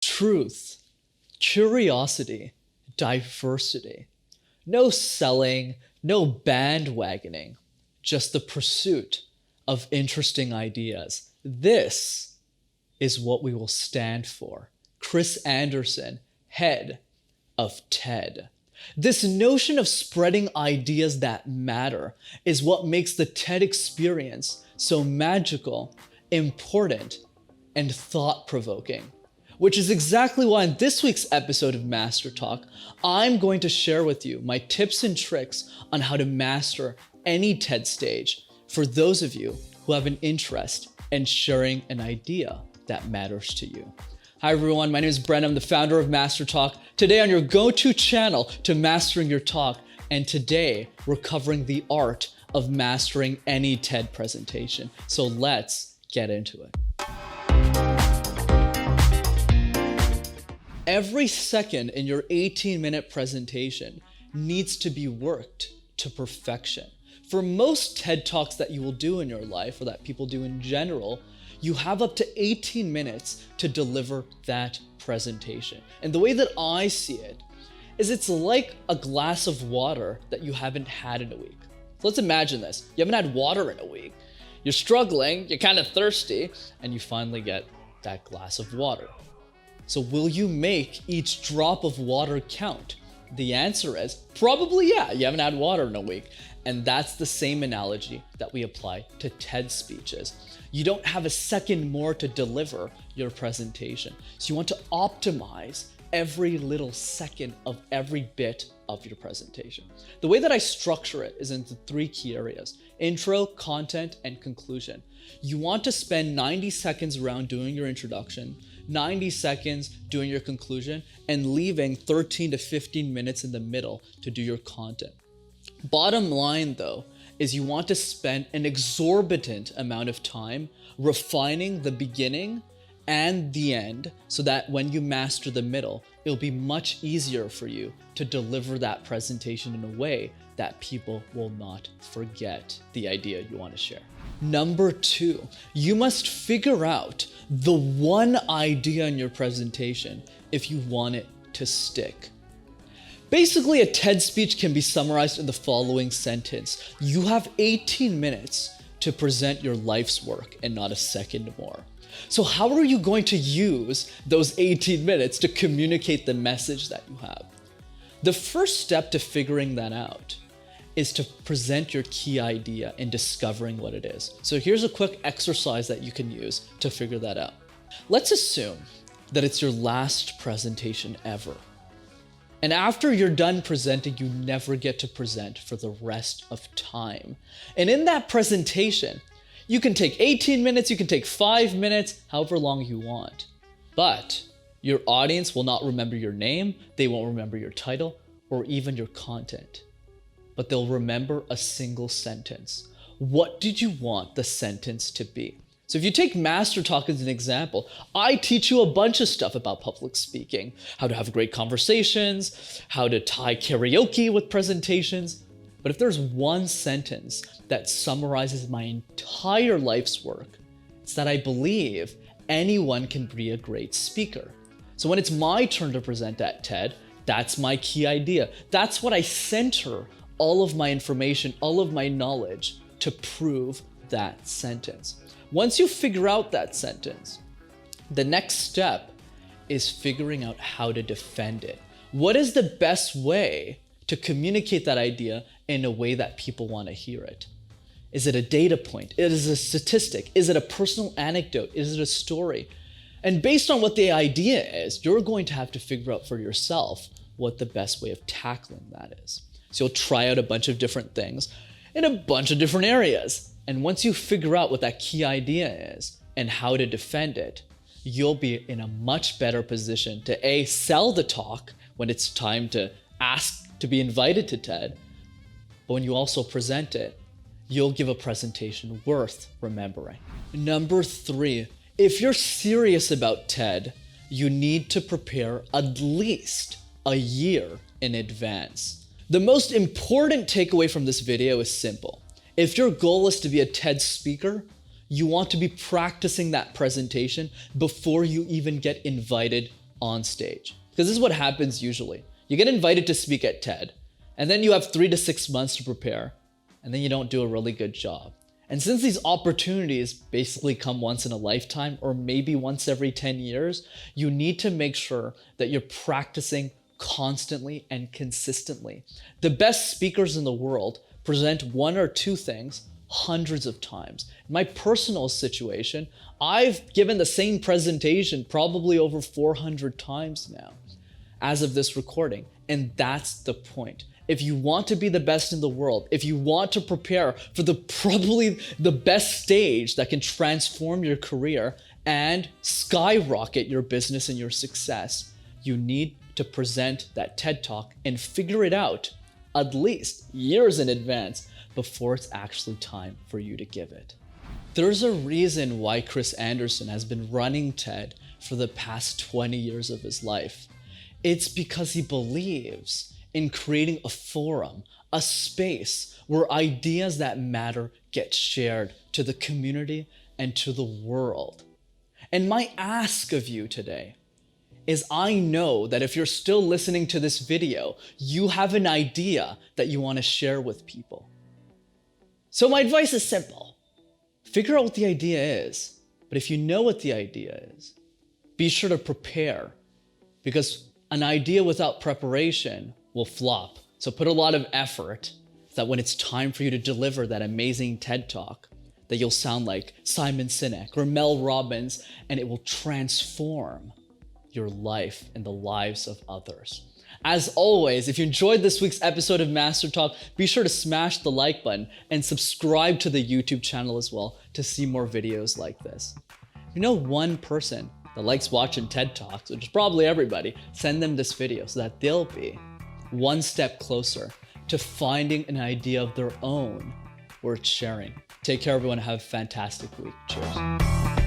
Truth, curiosity, diversity. No selling, no bandwagoning, just the pursuit of interesting ideas. This is what we will stand for. Chris Anderson, head of TED. This notion of spreading ideas that matter is what makes the TED experience so magical, important, and thought-provoking. Which is exactly why in this week's episode of Master Talk, I'm going to share with you my tips and tricks on how to master any TED stage for those of you who have an interest in sharing an idea that matters to you. Hi everyone, my name is Brent. I'm the founder of Master Talk. Today on your go-to channel to mastering your talk, and today we're covering the art of mastering any TED presentation. So let's get into it. Every second in your 18-minute presentation needs to be worked to perfection. For most TED Talks that you will do in your life, or that people do in general, you have up to 18 minutes to deliver that presentation. And the way that I see it is it's like a glass of water that you haven't had in a week. So let's imagine this. You haven't had water in a week. You're struggling, you're kind of thirsty, and you finally get that glass of water. So will you make each drop of water count? The answer is probably yeah, you haven't had water in a week. And that's the same analogy that we apply to TED speeches. You don't have a second more to deliver your presentation. So you want to optimize every little second of every bit of your presentation. The way that I structure it is into three key areas: intro, content, and conclusion. You want to spend 90 seconds around doing your introduction, 90 seconds doing your conclusion, and leaving 13 to 15 minutes in the middle to do your content. Bottom line though, is you want to spend an exorbitant amount of time refining the beginning and the end so that when you master the middle, it'll be much easier for you to deliver that presentation in a way that people will not forget the idea you want to share. Number two, you must figure out the one idea in your presentation if you want it to stick. Basically, a TED speech can be summarized in the following sentence: you have 18 minutes to present your life's work and not a second more. So how are you going to use those 18 minutes to communicate the message that you have? The first step to figuring that out is to present your key idea and discovering what it is. So here's a quick exercise that you can use to figure that out. Let's assume that it's your last presentation ever. And after you're done presenting, you never get to present for the rest of time. And in that presentation, you can take 18 minutes, you can take 5 minutes, however long you want. But your audience will not remember your name, they won't remember your title, or even your content. But they'll remember a single sentence. What did you want the sentence to be? So if you take Master Talk as an example, I teach you a bunch of stuff about public speaking, how to have great conversations, how to tie karaoke with presentations. But if there's one sentence that summarizes my entire life's work, it's that I believe anyone can be a great speaker. So when it's my turn to present at TED, that's my key idea. That's what I center all of my information, all of my knowledge to prove that sentence. Once you figure out that sentence, the next step is figuring out how to defend it. What is the best way to communicate that idea in a way that people want to hear it? Is it a data point? Is it a statistic? Is it a personal anecdote? Is it a story? And based on what the idea is, you're going to have to figure out for yourself what the best way of tackling that is. So you'll try out a bunch of different things in a bunch of different areas. And once you figure out what that key idea is and how to defend it, you'll be in a much better position to A, sell the talk when it's time to ask to be invited to TED, but when you also present it, you'll give a presentation worth remembering. Number three, if you're serious about TED, you need to prepare at least a year in advance. The most important takeaway from this video is simple. If your goal is to be a TED speaker, you want to be practicing that presentation before you even get invited on stage. Because this is what happens usually. You get invited to speak at TED, and then you have 3 to 6 months to prepare, and then you don't do a really good job. And since these opportunities basically come once in a lifetime, or maybe once every 10 years, you need to make sure that you're practicing constantly and consistently. The best speakers in the world present 1 or 2 things hundreds of times. In my personal situation, I've given the same presentation probably over 400 times now as of this recording. And that's the point. If you want to be the best in the world, if you want to prepare for probably the best stage that can transform your career and skyrocket your business and your success, you need to present that TED Talk and figure it out at least years in advance before it's actually time for you to give it. There's a reason why Chris Anderson has been running TED for the past 20 years of his life. It's because he believes in creating a forum, a space where ideas that matter get shared to the community and to the world. And my ask of you today is, I know that if you're still listening to this video, you have an idea that you want to share with people. So my advice is simple. Figure out what the idea is. But if you know what the idea is, be sure to prepare, because an idea without preparation will flop. So put a lot of effort so that when it's time for you to deliver that amazing TED Talk, that you'll sound like Simon Sinek or Mel Robbins, and it will transform your life and the lives of others. As always, if you enjoyed this week's episode of Master Talk, be sure to smash the like button and subscribe to the YouTube channel as well to see more videos like this. If you know one person that likes watching TED Talks, which is probably everybody, send them this video so that they'll be one step closer to finding an idea of their own worth sharing. Take care, everyone. Have a fantastic week. Cheers.